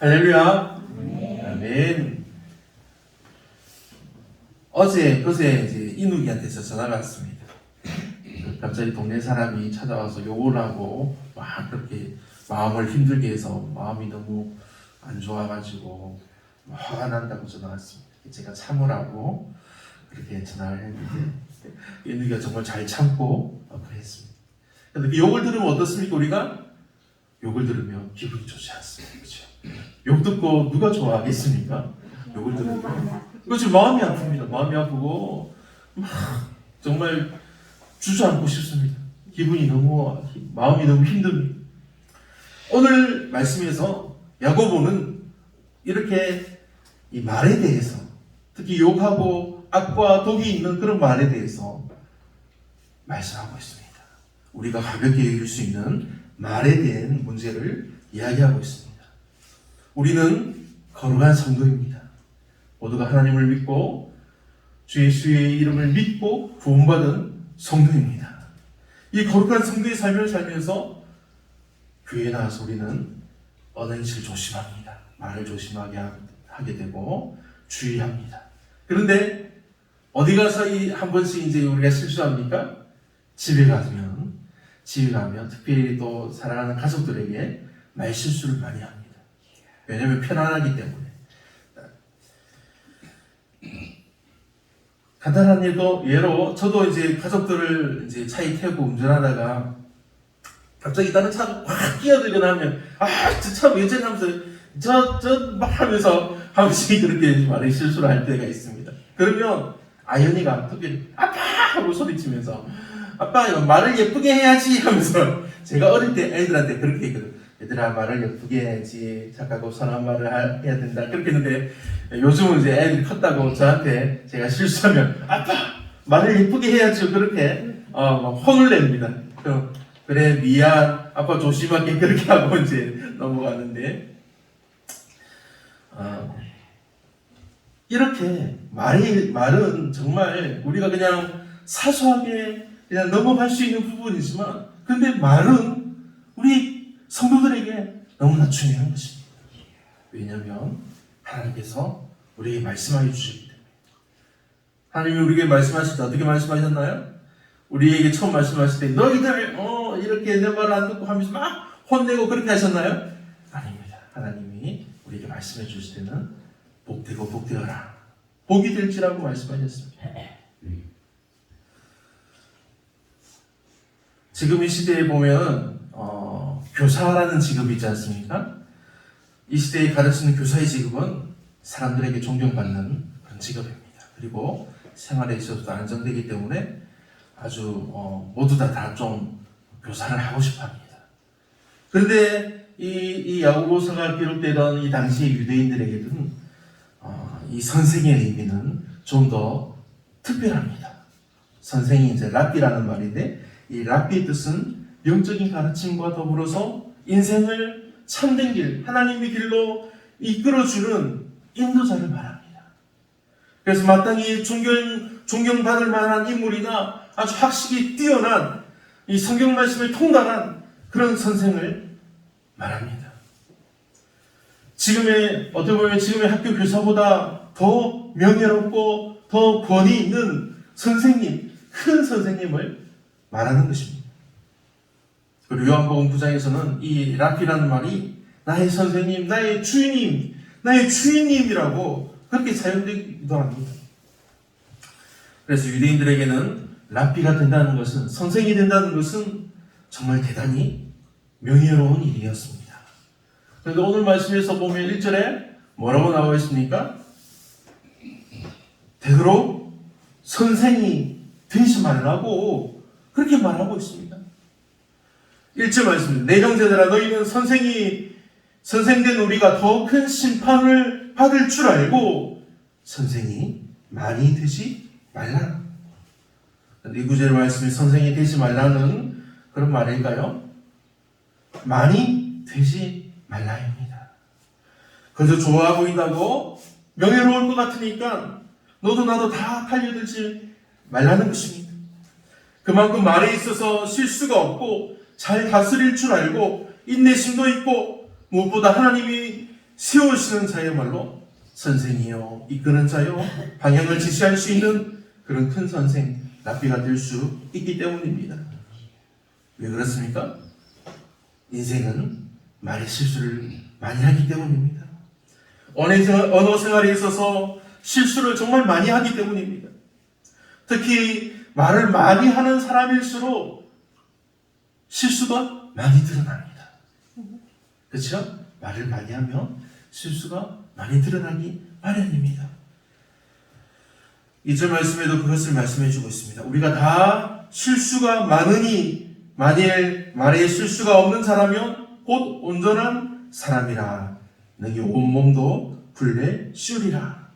할렐루야. 아멘. 어제 이제 이누기한테서 전화가 왔습니다. 갑자기 동네 사람이 찾아와서 욕을 하고 막 그렇게 마음을 힘들게 해서 마음이 너무 안 좋아가지고 화가 난다고 전화 왔습니다. 제가 참으라고 그렇게 전화를 했는데 이누기가 정말 잘 참고 그랬습니다. 근데 그 욕을 들으면 어떻습니까? 우리가 욕을 들으면 기분이 좋지 않습니다. 그렇죠? 욕 듣고 누가 좋아하겠습니까? 욕을 들으면 그렇죠. 마음이 아픕니다. 마음이 아프고 막 정말 주저앉고 싶습니다. 마음이 너무 힘듭니다. 오늘 말씀에서 야고보는 이렇게 이 말에 대해서, 특히 욕하고 악과 독이 있는 그런 말에 대해서 말씀하고 있습니다. 우리가 가볍게 여길 수 있는 말에 대한 문제를 이야기하고 있습니다. 우리는 거룩한 성도입니다. 모두가 하나님을 믿고 주 예수의 이름을 믿고 구원받은 성도입니다. 이 거룩한 성도의 삶을 살면서 교회에 나와서 우리는 언행실 조심합니다. 말을 조심하게 하게 되고 주의합니다. 그런데 어디 가서 한 번씩 이제 우리가 실수합니까? 집에 가면 특별히 또 사랑하는 가족들에게 말 실수를 많이 합니다. 왜냐하면 편안하기 때문에. 간단한 예로 저도 이제 가족들을 이제 차에 태우고 운전하다가 갑자기 다른 차가 확 끼어들거나 하면 저 차 왜 저러면서 막 하면서 한 번씩 그렇게 말의 실수를 할 때가 있습니다. 그러면 아연이가 특별히 아빠 하고 소리치면서 아빠 말을 예쁘게 해야지 하면서 제가 어릴 때 애들한테 그렇게 했거든요. 얘들아 말을 예쁘게 해야지 착하고 선한 말을 해야 된다 그렇게 했는데 요즘은 이제 애들이 컸다고 저한테 제가 실수하면 아빠 말을 예쁘게 해야지 그렇게 막 혼을 냅니다. 그래 미안 아빠 조심할게 그렇게 하고 이제 넘어갔는데 이렇게 말은 정말 우리가 그냥 사소하게 그냥 넘어갈 수 있는 부분이지만 근데 말은 우리 성도들에게 너무나 중요한 것입니다. 왜냐하면 하나님께서 우리에게 말씀하여 주셨기 때문에. 하나님이 우리에게 말씀하실 때 어떻게 말씀하셨나요? 우리에게 처음 말씀하실 때 너희들 이렇게 내 말을 안 듣고 하면서 막 혼내고 그렇게 하셨나요? 아닙니다. 하나님이 우리에게 말씀해 주실 때는 복되고 복되어라 복이 될지라고 말씀하셨습니다. 지금 이 시대에 보면 교사라는 직업이 있지 않습니까? 이 시대에 가르치는 교사의 직업은 사람들에게 존경받는 그런 직업입니다. 그리고 생활에 있어서도 안정되기 때문에 아주 모두 다 좀 교사를 하고 싶어합니다. 그런데 이 야고보서가 기록되던 이 당시의 유대인들에게는 이 선생의 의미는 좀 더 특별합니다. 선생이 이제 랍비라는 말인데 이 랍비의 뜻은 영적인 가르침과 더불어서 인생을 참된 길, 하나님의 길로 이끌어주는 인도자를 말합니다. 그래서 마땅히 존경받을 만한 인물이나 아주 학식이 뛰어난 이 성경 말씀을 통달한 그런 선생을 말합니다. 어떻게 보면 지금의 학교 교사보다 더 명예롭고 더 권위 있는 선생님, 큰 선생님을 말하는 것입니다. 그리고 요한복음 9장에서는 이 랍비라는 말이 나의 선생님, 나의 주인님, 나의 주인님이라고 그렇게 사용되기도 합니다. 그래서 유대인들에게는 랍비가 된다는 것은, 선생이 된다는 것은 정말 대단히 명예로운 일이었습니다. 그런데 오늘 말씀에서 보면 1절에 뭐라고 나와 있습니까? 되도록 선생이 되지 말라고 그렇게 말하고 있습니다. 1절 말씀입니다. 내 형제들아 너희는 선생된 우리가 더 큰 심판을 받을 줄 알고 선생이 많이 되지 말라. 이 구절 말씀이 선생이 되지 말라는 그런 말일까요? 많이 되지 말라입니다. 그저 좋아 보인다고 명예로울 것 같으니까 너도 나도 다 팔려들지 말라는 것입니다. 그만큼 말에 있어서 실수가 없고 잘 다스릴 줄 알고 인내심도 있고 무엇보다 하나님이 세우시는 자야말로 선생이요, 이끄는 자요, 방향을 지시할 수 있는 그런 큰 선생, 랍비가 될 수 있기 때문입니다. 왜 그렇습니까? 인생은 말의 실수를 많이 하기 때문입니다. 언어 생활에 있어서 실수를 정말 많이 하기 때문입니다. 특히 말을 많이 하는 사람일수록 실수가 많이 드러납니다. 그렇죠? 말을 많이 하면 실수가 많이 드러나기 마련입니다. 2절 말씀에도 그것을 말씀해 주고 있습니다. 우리가 다 실수가 많으니 만일 말에 실수가 없는 사람이면 곧 온전한 사람이라. 너희 온몸도 굴레 씌우리라.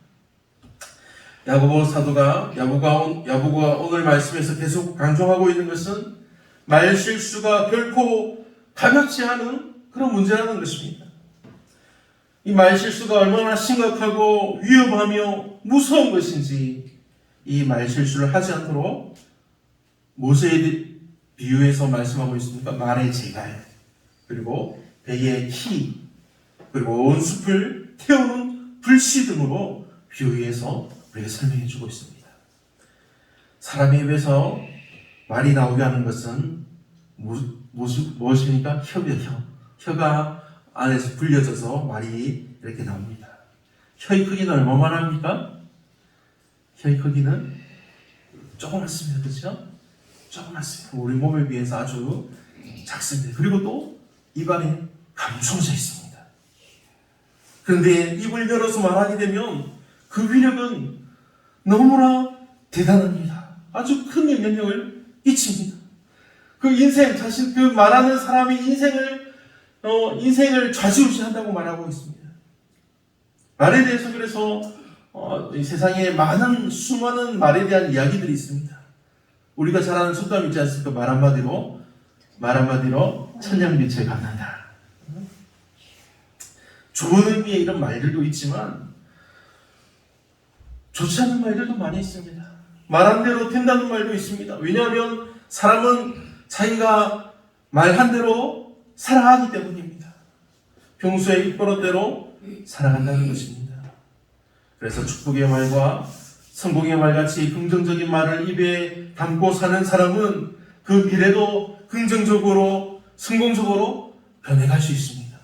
야고보 사도가 야고보가 오늘 말씀에서 계속 강조하고 있는 것은 말 실수가 결코 가볍지 않은 그런 문제라는 것입니다. 이 말 실수가 얼마나 심각하고 위험하며 무서운 것인지 이 말 실수를 하지 않도록 모세에 비유해서 말씀하고 있습니까? 말의 재갈, 그리고 배의 키, 그리고 온 숲을 태우는 불씨 등으로 비유해서 우리에게 설명해 주고 있습니다. 사람의 입에서 말이 나오게 하는 것은 무엇입니까? 혀입니다. 혀가 안에서 불려져서 말이 이렇게 나옵니다. 혀의 크기는 얼마나 합니까? 혀의 크기는 조그맣습니다. 그렇죠? 조그맣습니다. 우리 몸에 비해서 아주 작습니다. 그리고 또 입안에 감춰져 있습니다. 그런데 입을 열어서 말하게 되면 그 위력은 너무나 대단합니다. 아주 큰 영향력을 끼칩니다. 그 인생, 그 말하는 사람의 인생을 좌지우지한다고 말하고 있습니다. 말에 대해서 그래서 이 세상에 수많은 말에 대한 이야기들이 있습니다. 우리가 잘 아는 속담 있지 않습니까? 말 한마디로 천냥빛을 갚는다. 좋은 의미의 이런 말들도 있지만 좋지 않은 말들도 많이 있습니다. 말한 대로 된다는 말도 있습니다. 왜냐하면 사람은 자기가 말한 대로 살아가기 때문입니다. 평소에 입버릇대로 살아간다는 것입니다. 그래서 축복의 말과 성공의 말같이 긍정적인 말을 입에 담고 사는 사람은 그 미래도 긍정적으로 성공적으로 변해갈 수 있습니다.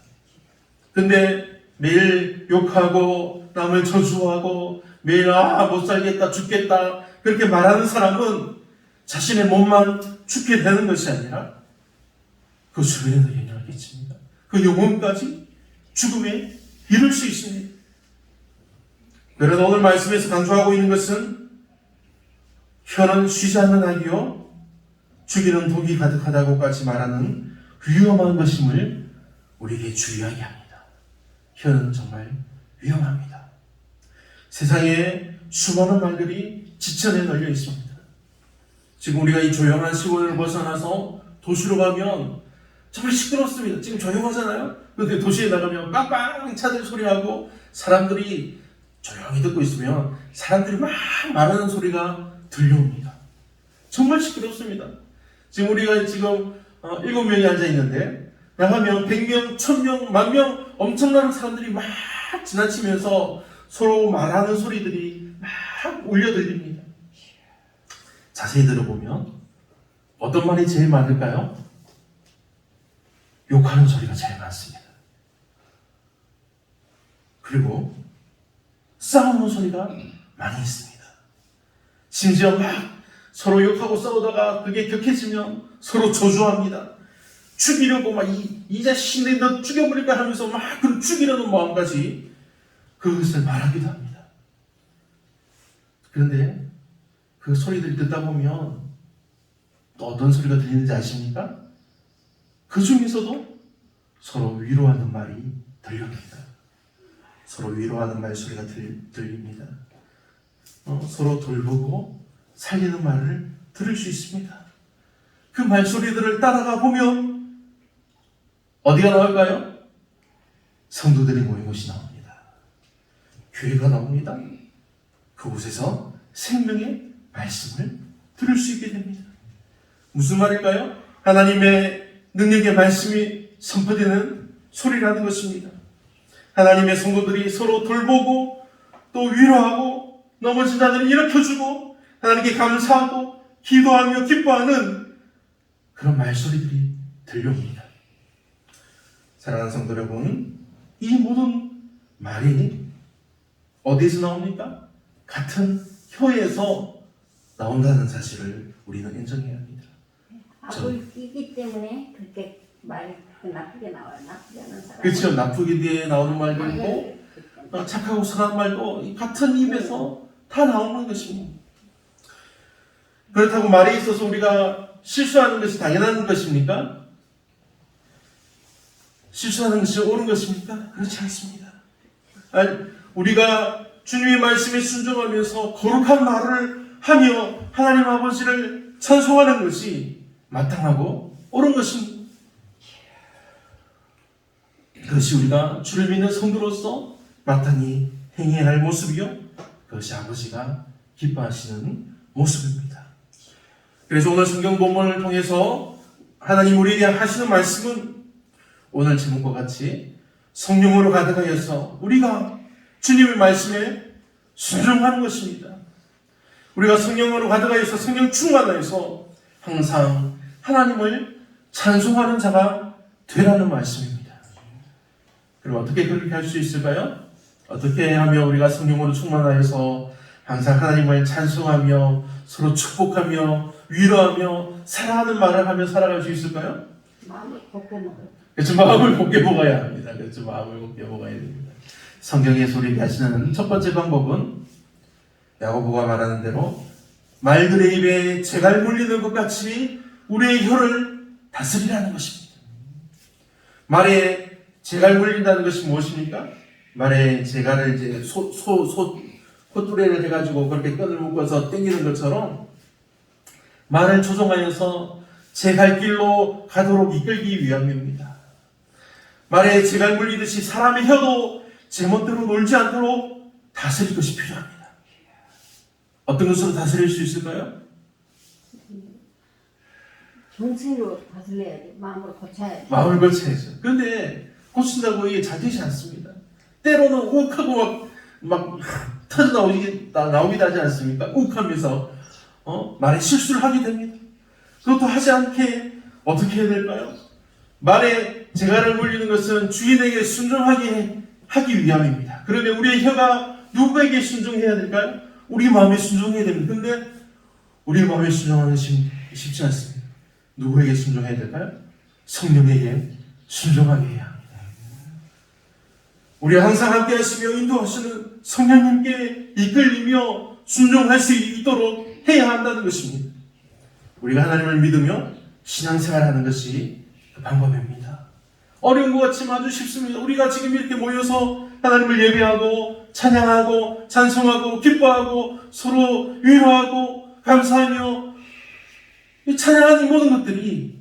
근데 매일 욕하고 남을 저주하고 매일 못 살겠다 죽겠다 그렇게 말하는 사람은 자신의 몸만 죽게 되는 것이 아니라 그 주변에도 영향을 끼칩니다. 그 영혼까지 죽음에 이를 수 있습니다. 그래서 오늘 말씀에서 강조하고 있는 것은 혀는 쉬지 않는 악이요 죽이는 독이 가득하다고까지 말하는 위험한 것임을 우리에게 주의하게 합니다. 혀는 정말 위험합니다. 세상에 수많은 말들이 지천에 널려 있습니다. 지금 우리가 이 조용한 시골을 벗어나서 도시로 가면 정말 시끄럽습니다. 지금 조용하잖아요. 그런데 도시에 나가면 빵빵 차들 소리하고 사람들이 조용히 듣고 있으면 사람들이 막 말하는 소리가 들려옵니다. 정말 시끄럽습니다. 지금 우리가 7명이 앉아 있는데 나가면 100명, 1000명, 10,000명 엄청난 사람들이 막 지나치면서 서로 말하는 소리들이 막 울려 들립니다. 자세히 들어보면 어떤 말이 제일 많을까요? 욕하는 소리가 제일 많습니다. 그리고 싸우는 소리가 많이 있습니다. 심지어 막 서로 욕하고 싸우다가 그게 격해지면 서로 저주합니다. 죽이려고 이 자신이 너 죽여버릴까 하면서 막 죽이려는 마음까지 그것을 말하기도 합니다. 그런데 그 소리들을 듣다 보면 또 어떤 소리가 들리는지 아십니까? 그 중에서도 서로 위로하는 말이 들립니다. 서로 위로하는 말소리가 들립니다. 서로 돌보고 살리는 말을 들을 수 있습니다. 그 말소리들을 따라가 보면 어디가 나올까요? 성도들이 모인 곳이 나옵니다. 교회가 나옵니다. 그곳에서 생명의 말씀을 들을 수 있게 됩니다. 무슨 말일까요? 하나님의 능력의 말씀이 선포되는 소리라는 것입니다. 하나님의 성도들이 서로 돌보고 또 위로하고 넘어진 자들을 일으켜주고 하나님께 감사하고 기도하며 기뻐하는 그런 말소리들이 들려옵니다. 사랑하는 성도 여러분, 이 모든 말이 어디서 나옵니까? 같은 혀에서 나온다는 사실을 우리는 인정해야 합니다. 악을 끼기 때문에 그렇게 말이 나쁘게 나와요. 나쁘게 하는 사람. 그렇죠. 나쁘게 나오는 말도 있고 착하고 선한 말도 같은 입에서 다 나오는 것입니다. 그렇다고 말에 있어서 우리가 실수하는 것이 당연한 것입니까? 실수하는 것이 옳은 것입니까? 그렇지 않습니다. 아니, 우리가 주님의 말씀에 순종하면서 거룩한 말을 하며 하나님 아버지를 찬송하는 것이 마땅하고 옳은 것입니다. 그것이 우리가 주를 믿는 성도로서 마땅히 행해야 할 모습이요, 그것이 아버지가 기뻐하시는 모습입니다. 그래서 오늘 성경 본문을 통해서 하나님 우리에게 하시는 말씀은 오늘 제목과 같이 성령으로 가득하여서 우리가 주님의 말씀에 순종하는 것입니다. 우리가 성령으로 가득하여서 성령 충만하여서 항상 하나님을 찬송하는 자가 되라는 말씀입니다. 그럼 어떻게 그렇게 할 수 있을까요? 어떻게 하며 우리가 성령으로 충만하여서 항상 하나님을 찬송하며 서로 축복하며 위로하며 사랑하는 말을 하며 살아갈 수 있을까요? 마음을 곱게 먹어요. 그렇죠. 마음을 곱게 먹어야 합니다. 그렇죠. 마음을 곱게 먹어야 됩니다. 성경에서 우리에게 하시는 첫 번째 방법은 야고보가 말하는 대로 말들의 입에 재갈 물리는 것 같이 우리의 혀를 다스리라는 것입니다. 말에 재갈 물린다는 것이 무엇입니까? 말에 재갈을 이제 콧뚜레를 해가지고 그렇게 끈을 묶어서 당기는 것처럼 말을 조종하여서 제 갈 길로 가도록 이끌기 위함입니다. 말에 재갈 물리듯이 사람의 혀도 제멋대로 놀지 않도록 다스릴 것이 필요합니다. 어떤 것으로 다스릴 수 있을까요? 정신으로 다스려야지. 마음으로 고쳐야지. 마음을 고쳐야죠. 그런데 고친다고 이게 잘 되지 않습니다. 때로는 욱하고 막 터져 나오기도 하지 않습니까? 욱하면서 말에 실수를 하게 됩니다. 그것도 하지 않게 어떻게 해야 될까요? 말에 재갈을 물리는 것은 주인에게 순종하게 하기 위함입니다. 그러면 우리의 혀가 누구에게 순종해야 될까요? 우리 마음에 순종해야 됩니다. 근데 우리 마음에 순종하는 것이 쉽지 않습니다. 누구에게 순종해야 될까요? 성령에게 순종하게 해야 합니다. 우리가 항상 함께 하시며 인도하시는 성령님께 이끌리며 순종할 수 있도록 해야 한다는 것입니다. 우리가 하나님을 믿으며 신앙생활하는 것이 그 방법입니다. 어려운 것 같지만 아주 쉽습니다. 우리가 지금 이렇게 모여서 하나님을 예배하고 찬양하고 찬송하고 기뻐하고 서로 위로하고 감사하며 이 찬양하는 모든 것들이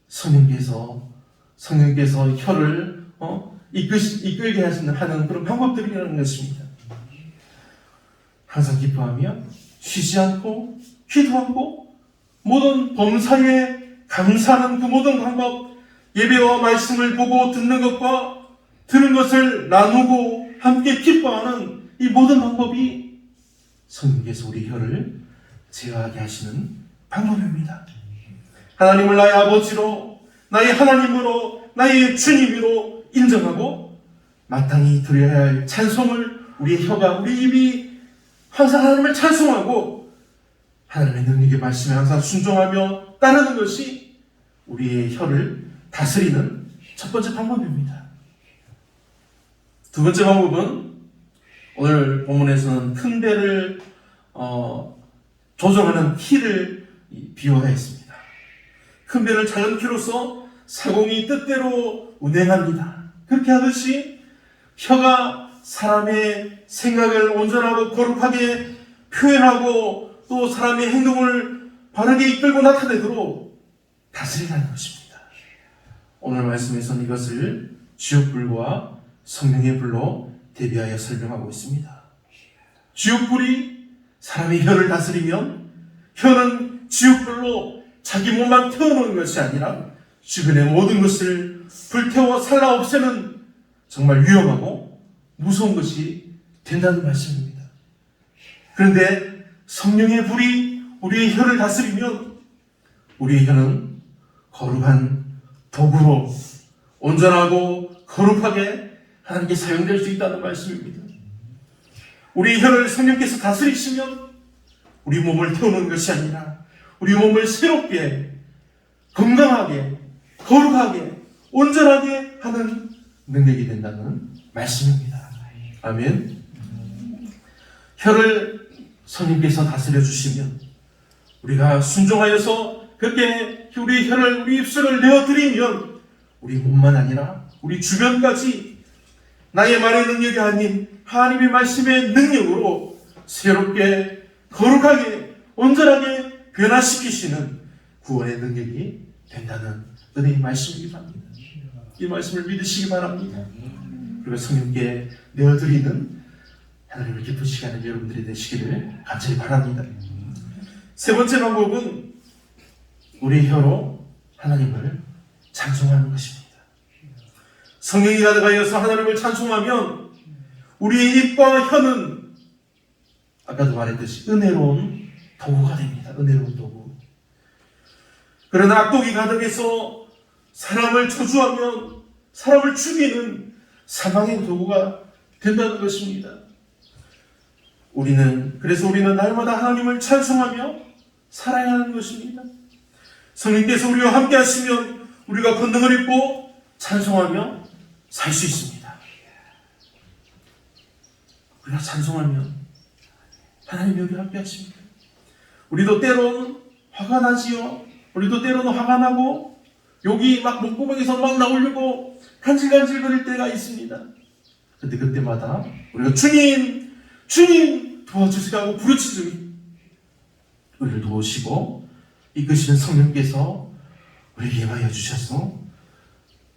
성령께서 혀를 이끌게 하는 그런 방법들이라는 것입니다. 항상 기뻐하며 쉬지 않고 기도하고 모든 범사에 감사하는 그 모든 방법, 예배와 말씀을 보고 듣는 것과 들은 것을 나누고 함께 기뻐하는 이 모든 방법이 성령께서 우리 혀를 제어하게 하시는 방법입니다. 하나님을 나의 아버지로, 나의 하나님으로, 나의 주님으로 인정하고 마땅히 드려야 할 찬송을 우리의 혀가, 우리 입이 항상 하나님을 찬송하고 하나님의 능력의 말씀에 항상 순종하며 따르는 것이 우리의 혀를 다스리는 첫 번째 방법입니다. 두 번째 방법은 오늘 본문에서는 큰 배를 조종하는 키를 비유하였습니다. 큰 배를 작은 키로서 사공이 뜻대로 운행합니다. 그렇게 하듯이 혀가 사람의 생각을 온전하고 거룩하게 표현하고 또 사람의 행동을 바르게 이끌고 나타내도록 다스리라는 것입니다. 오늘 말씀에서는 이것을 지옥불과 성령의 불로 대비하여 설명하고 있습니다. 지옥불이 사람의 혀를 다스리면 혀는 지옥불로 자기 몸만 태워놓는 것이 아니라 주변의 모든 것을 불태워 살라 없애는 정말 위험하고 무서운 것이 된다는 말씀입니다. 그런데 성령의 불이 우리의 혀를 다스리면 우리의 혀는 거룩한 도구로 온전하고 거룩하게 하나님께 사용될 수 있다는 말씀입니다. 우리의 혀를 성령께서 다스리시면 우리 몸을 태우는 것이 아니라 우리 몸을 새롭게 건강하게 거룩하게 온전하게 하는 능력이 된다는 말씀입니다. 아멘. 혀를 성령께서 다스려 주시면 우리가 순종하여서 그렇게 우리 혀를 우리 입술을 내어드리면 우리 몸만 아니라 우리 주변까지 나의 말의 능력이 아닌 하나님의 말씀의 능력으로 새롭게 거룩하게 온전하게 변화시키시는 구원의 능력이 된다는 은혜의 말씀이기 바랍니다. 이 말씀을 믿으시기 바랍니다. 그리고 성령께 내어드리는 하나님을 기쁘시게 하는 여러분들이 되시기를 간절히 바랍니다. 세 번째 방법은 우리 혀로 하나님을 찬송하는 것입니다. 성령이 가득하여서 하나님을 찬송하면 우리의 입과 혀는 아까도 말했듯이 은혜로운 도구가 됩니다. 은혜로운 도구. 그러나 악독이 가득해서 사람을 저주하면 사람을 죽이는 사망의 도구가 된다는 것입니다. 그래서 우리는 날마다 하나님을 찬송하며 살아야 하는 것입니다. 성령께서 우리와 함께 하시면 우리가 권능을 입고 찬송하며 살 수 있습니다. 우리가 찬송하면 하나님이 우리와 함께 하십니다. 우리도 때로는 화가 나지요. 우리도 때로는 화가 나고 욕이 막 목구멍에서 막 나오려고 간질간질 거릴 때가 있습니다. 그런데 그때마다 우리가 주님 도와주시고 하고 부르짖으니 우리를 도우시고 이끄시는 성령께서 우리에게 임하여 주셔서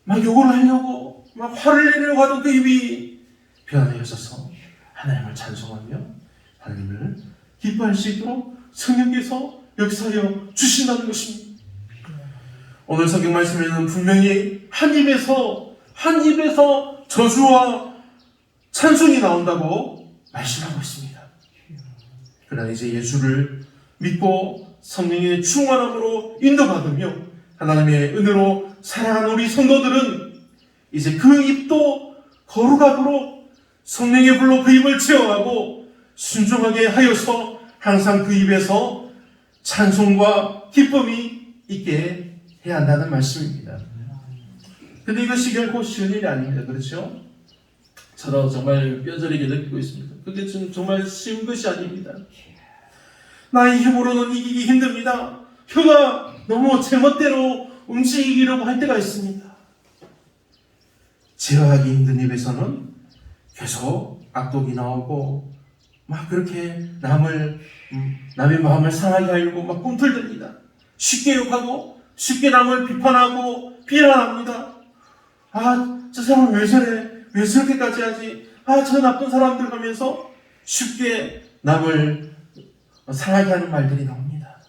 막 욕을 하려고 막 화를 내려고 하던 그 입이 변화하셔서 하나님을 찬송하며 하나님을 기뻐할 수 있도록 성령께서 역사하여 주신다는 것입니다. 오늘 성경 말씀에는 분명히 한 입에서 저주와 찬송이 나온다고 말씀하고 있습니다. 그러나 이제 예수를 믿고 성령의 충만함으로 인도받으며 하나님의 은혜로 살아가는 우리 성도들은 이제 그 입도 거룩하도록 성령의 불로 그 입을 채워가고 순종하게 하여서 항상 그 입에서 찬송과 기쁨이 있게 해야 한다는 말씀입니다. 근데 이것이 결코 쉬운 일이 아닙니다. 그렇죠? 저도 정말 뼈저리게 느끼고 있습니다. 그게 정말 쉬운 것이 아닙니다. 나의 힘으로는 이기기 힘듭니다. 혀가 너무 제멋대로 움직이려고 할 때가 있습니다. 제어하기 힘든 입에서는 계속 악독이 나오고 막 그렇게 남의 마음을 상하게 하려고 막 꿈틀댑니다. 쉽게 욕하고 쉽게 남을 비판하고 비난합니다. 저 사람 왜 저래? 왜 저렇게까지 하지? 저 나쁜 사람들 하면서 쉽게 남을 상하게 하는 말들이 나옵니다.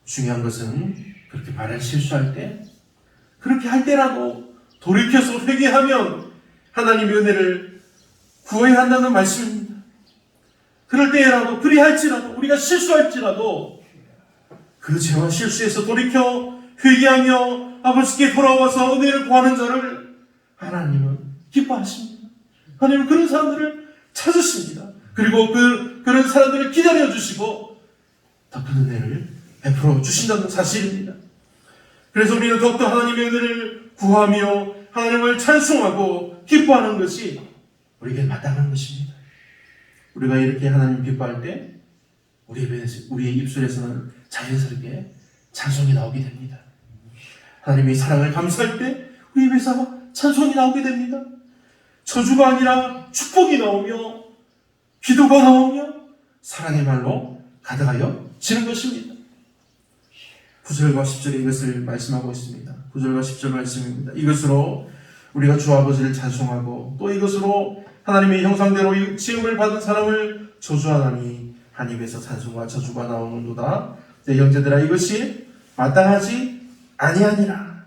중요한 것은 그렇게 말을 실수할 때 그렇게 할 때라도 돌이켜서 회개하면 하나님의 은혜를 구해야 한다는 말씀입니다. 그럴 때라도 그리할지라도 우리가 실수할지라도 그 죄와 실수에서 돌이켜 회개하며 아버지께 돌아와서 은혜를 구하는 자를 하나님은 기뻐하십니다. 하나님은 그런 사람들을 찾으십니다. 그리고 그런 사람들을 기다려주시고 더 큰 은혜를 베풀어 주신다는 사실입니다. 그래서 우리는 더욱더 하나님의 은혜를 구하며 하나님을 찬송하고 기뻐하는 것이 우리에게 마땅한 것입니다. 우리가 이렇게 하나님 기뻐할 때 우리의 입술에서는 자연스럽게 찬송이 나오게 됩니다. 하나님의 사랑을 감사할 때 우리 입에서 찬송이 나오게 됩니다. 저주가 아니라 축복이 나오며 기도가 나오며 사랑의 말로 가득하여 지는 것입니다. 9절과 10절에 이것을 말씀하고 있습니다. 9절과 10절 말씀입니다. 이것으로 우리가 주 아버지를 찬송하고 또 이것으로 하나님의 형상대로 지음을 받은 사람을 저주하나니 한 입에서 찬송과 저주가 나오는도다. 내 형제들아 이것이 마땅하지 아니하니라.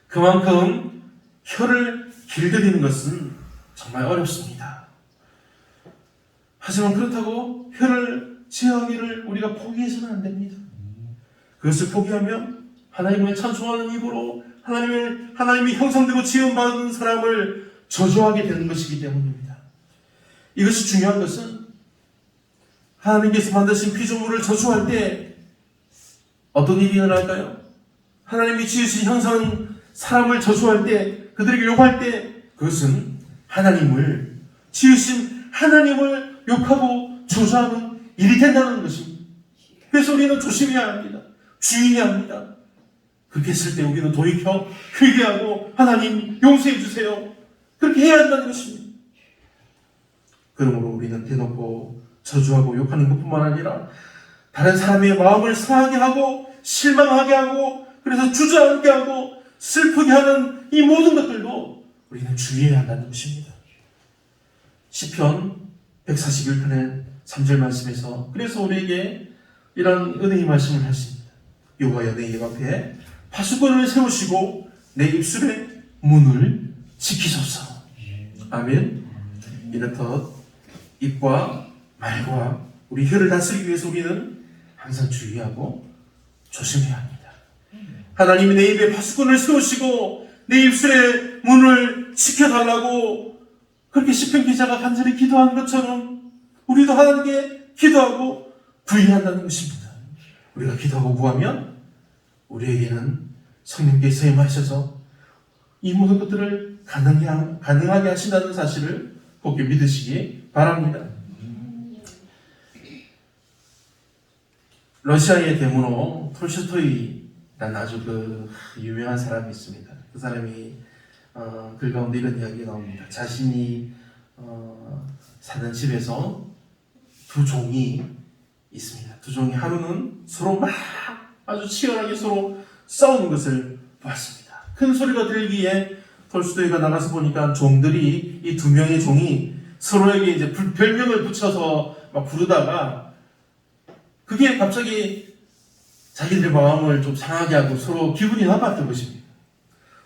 그만큼 혀를 길들이는 것은 정말 어렵습니다. 하지만 그렇다고 혀를 제어하기를 우리가 포기해서는 안 됩니다. 그것을 포기하면 하나님을 찬송하는 입으로 하나님이 형성되고 지음받은 사람을 저주하게 되는 것이기 때문입니다. 이것이 중요한 것은 하나님께서 만드신 피조물을 저주할 때 어떤 일이 일어날까요? 하나님이 지으신 형상 사람을 저주할 때, 그들에게 욕할 때, 그것은 하나님을, 지으신 하나님을 욕하고 저주하는 일이 된다는 것입니다. 그래서 우리는 조심해야 합니다. 주의해야 합니다. 그렇게 했을 때 우리는 돌이켜 회개하고 하나님 용서해 주세요. 그렇게 해야 한다는 것입니다. 그러므로 우리는 대놓고 저주하고 욕하는 것뿐만 아니라 다른 사람의 마음을 상하게 하고 실망하게 하고 그래서 주저앉게 하고 슬프게 하는 이 모든 것들도 우리는 주의해야 한다는 것입니다. 시편 141편의 3절 말씀에서 그래서 우리에게 이런 은혜의 말씀을 하십니다. 여호와여 내 입 앞에 파수꾼을 세우시고 내 입술의 문을 지키소서. 아멘. 이렇듯 입과 말과 우리 혀를 다스리기 위해서 우리는 항상 주의하고 조심해야 합니다. 하나님이 내 입에 파수꾼을 세우시고 내 입술의 문을 지켜달라고 그렇게 시편 기자가 간절히 기도한 것처럼 우리도 하나님께 기도하고 구해한다는 것입니다. 우리가 기도하고 구하면 우리에게는 성령께서 임하셔서 이 모든 것들을 가능하게 하신다는 사실을 꼭 믿으시기 바랍니다. 러시아의 대문호 톨스토이라는 아주 유명한 사람이 있습니다. 그 사람이 글 가운데 이런 이야기가 나옵니다. 자신이 사는 집에서 두 종이 있습니다. 두 종이 하루는 서로 막 아주 치열하게 서로 싸우는 것을 보았습니다. 큰 소리가 들기에 톨스토이가 나가서 보니까 종들이 이 두 명의 종이 서로에게 이제 별명을 붙여서 막 부르다가 그게 갑자기 자기들의 마음을 좀 상하게 하고 서로 기분이 나빴던 것입니다.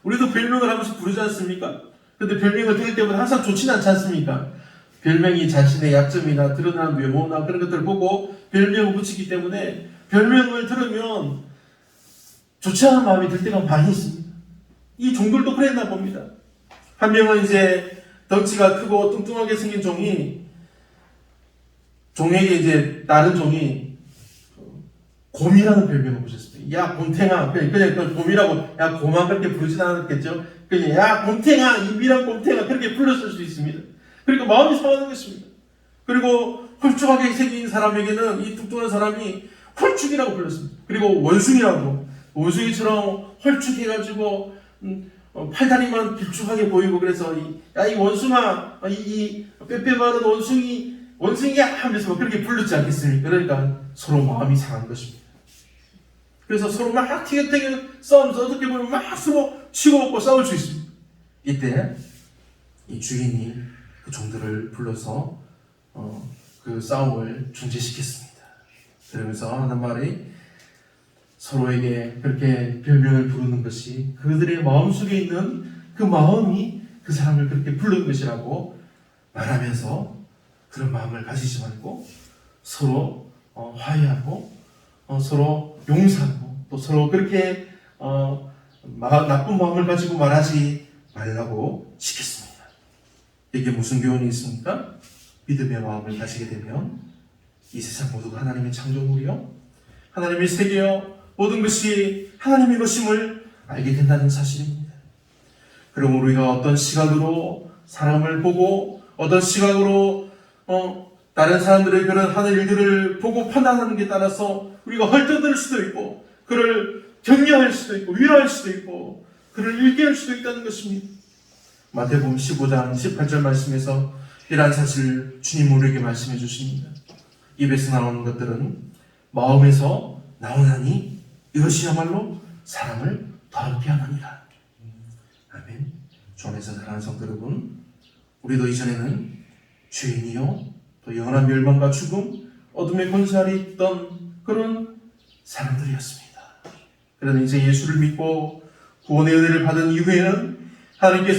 우리도 별명을 한 번씩 부르지 않습니까? 근데 별명을 들을 때마다 항상 좋지는 않지 않습니까? 별명이 자신의 약점이나 드러난 외모나 그런 것들을 보고 별명을 붙이기 때문에 별명을 들으면 좋지 않은 마음이 들 때가 많이 있습니다. 이 종들도 그랬나 봅니다. 한 명은 이제 덩치가 크고 뚱뚱하게 생긴 종에게 이제 다른 종이 곰이라는 별명을 붙였습니다. 야 곰탱아, 그냥 곰이라고 야 곰아 그렇게 부르진 않았겠죠. 그냥 야 곰탱아, 이미란 곰탱아 그렇게 불렀을 수 있습니다. 그러니까 마음이 상하는 것입니다. 그리고 홀쭉하게 생긴 사람에게는 이 뚱뚱한 사람이 홀쭉이라고 불렀습니다. 그리고 원숭이처럼 홀쭉해가지고 팔다리만 길쭉하게 보이고 그래서 야 이 원숭아, 이 빼빼 마른 원숭이야 하면서 그렇게 불렀지 않겠습니까? 그러니까 서로 마음이 상한 것입니다. 그래서 서로 막 티격태격 싸우면서 어떻게 보면 막 서로 치고 먹고 싸울 수 있습니다. 이때 이 주인이 그 종들을 불러서 그 싸움을 중지시켰습니다. 그러면서 하는 말이 서로에게 그렇게 별명을 부르는 것이 그들의 마음속에 있는 그 마음이 그 사람을 그렇게 부르는 것이라고 말하면서 그런 마음을 가지지 말고 서로 화해하고 서로 용서하고 또 서로 그렇게 나쁜 마음을 가지고 말하지 말라고 시켰습니다. 이게 무슨 교훈이 있습니까? 믿음의 마음을 가지게 되면 이 세상 모두가 하나님의 창조물이요 하나님의 세계요 모든 것이 하나님의 것임을 알게 된다는 사실입니다. 그러므로 우리가 어떤 시각으로 사람을 보고 어떤 시각으로 다른 사람들의 그런 하는 일들을 보고 판단하는 게 따라서 우리가 헐뜯을 수도 있고 그를 격려할 수도 있고 위로할 수도 있고 그를 일깨울 수도 있다는 것입니다. 마태복음 15장 18절 말씀에서 이러한 사실을 주님 우리에게 말씀해 주십니다. 입에서 나오는 것들은 마음에서 나오나니 이것이야말로 사람을 더럽게 하느니라. 아멘. 주 안에서 사랑하는 성도 여러분, 우리도 이전에는 죄인이요 또 영원한 멸망과 죽음, 어둠의 권세 아래 있던 그런 사람들이었습니다. 그러나 이제 예수를 믿고 구원의 은혜를 받은 이후에는 하나님께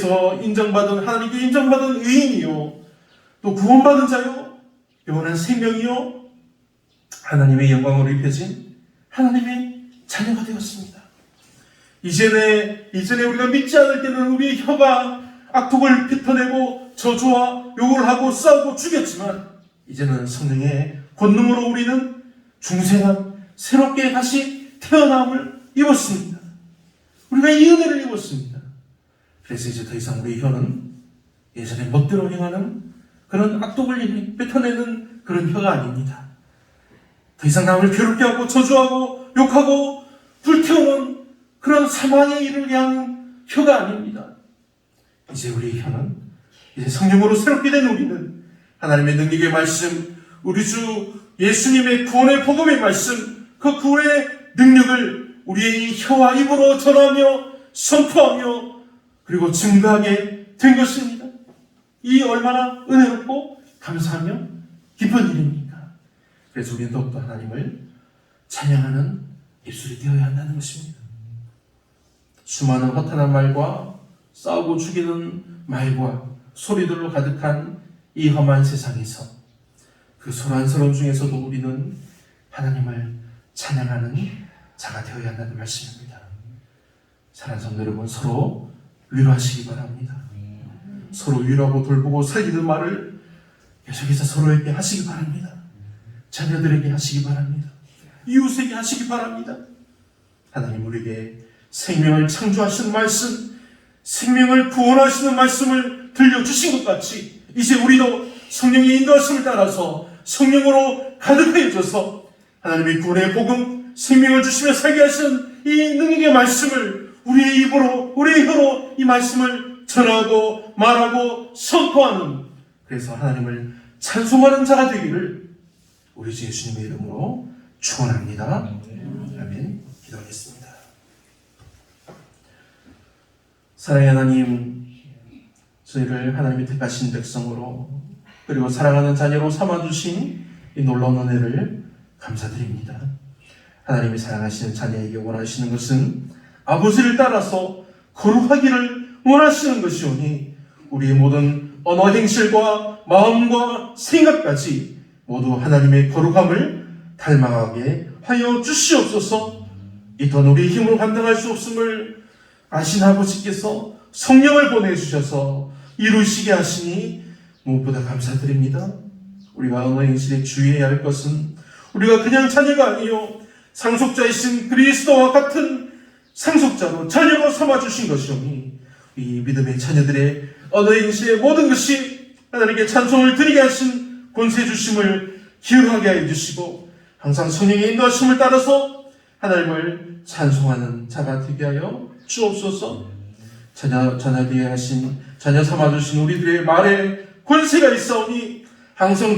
인정받은 의인이요, 또 구원받은 자요, 영원한 생명이요, 하나님의 영광으로 입혀진 하나님의 자녀가 되었습니다. 이전에 우리가 믿지 않을 때는 우리의 혀가 악독을 뱉어내고 저주와 욕을 하고 싸우고 죽였지만, 이제는 성령의 권능으로 우리는 중생한 새롭게 다시 태어남을 입었습니다. 우리가 이 은혜를 입었습니다. 그래서 이제 더 이상 우리의 혀는 예전에 멋대로 행하는 그런 악독을 뱉어내는 그런 혀가 아닙니다. 더 이상 남을 괴롭게 하고 저주하고 욕하고 불태우는 그런 사망에 이르게 하는 혀가 아닙니다. 이제 우리의 혀는, 이제 성령으로 새롭게 된 우리는 하나님의 능력의 말씀, 우리 주 예수님의 구원의 복음의 말씀, 그 구원의 능력을 우리의 혀와 입으로 전하며 선포하며 그리고 증거하게 된 것입니다. 이 얼마나 은혜롭고 감사하며 기쁜 일입니까? 그래서 우리는 더욱더 하나님을 찬양하는 입술이 되어야 한다는 것입니다. 수많은 허탄한 말과 싸우고 죽이는 말과 소리들로 가득한 이 험한 세상에서 그 소란스러움 중에서도 우리는 하나님을 찬양하는 자가 되어야 한다는 말씀입니다. 사랑하는 성도 여러분, 서로 위로하시기 바랍니다. 서로 위로하고 돌보고 살리는 말을 계속해서 서로에게 하시기 바랍니다. 자녀들에게 하시기 바랍니다. 이웃에게 하시기 바랍니다. 하나님 우리에게 생명을 창조하시는 말씀, 생명을 구원하시는 말씀을 들려주신 것 같이 이제 우리도 성령의 인도하심을 따라서 성령으로 가득해져서 하나님의 구원의 복음, 생명을 주시며 살게 하시는 이 능력의 말씀을 우리의 입으로, 우리의 혀로 이 말씀을 전하고 말하고 선포하는, 그래서 하나님을 찬송하는 자가 되기를 우리 주 예수님의 이름으로 축원합니다. 아멘. 기도하겠습니다. 사랑의 하나님, 저희를 하나님이 택하신 백성으로 그리고 사랑하는 자녀로 삼아주신 이 놀라운 은혜를 감사드립니다. 하나님이 사랑하시는 자녀에게 원하시는 것은 아버지를 따라서 거룩하기를 원하시는 것이오니 우리의 모든 언어 행실과 마음과 생각까지 모두 하나님의 거룩함을 닮아가게 하여 주시옵소서. 이 또한 우리의 힘으로 감당할 수 없음을 아신 아버지께서 성령을 보내주셔서 이루시게 하시니 무엇보다 감사드립니다. 우리가 언어 행실에 주의해야 할 것은 우리가 그냥 자녀가 아니요 상속자이신 그리스도와 같은 상속자로 자녀로 삼아주신 것이오니 이 믿음의 자녀들의 언어 행실의 모든 것이 하나님께 찬송을 드리게 하신 권세 주심을 기억하게 해주시고 항상 성령의 인도하심을 따라서 하나님을 찬송하는 자가 되게 하여 주옵소서. 자녀되게 하신, 자녀 삼아주신 우리들의 말에 권세가 있사오니 항상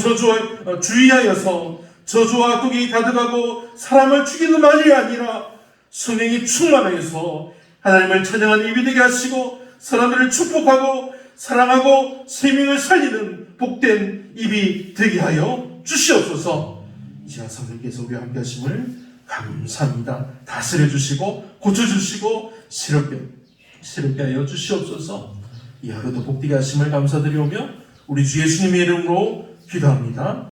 주의하여서 저주와 악독이 가득하고 사람을 죽이는 말이 아니라 성령이 충만하여서 하나님을 찬양하는 입이 되게 하시고 사람들을 축복하고 사랑하고 생명을 살리는 복된 입이 되게 하여 주시옵소서. 이제와 성령께서 우리와 함께 하심을 감사합니다. 다스려 주시고 고쳐주시고 새롭게 하여 주시옵소서. 이 하루도 복되게 하심을 감사드리오며 우리 주 예수님의 이름으로 기도합니다.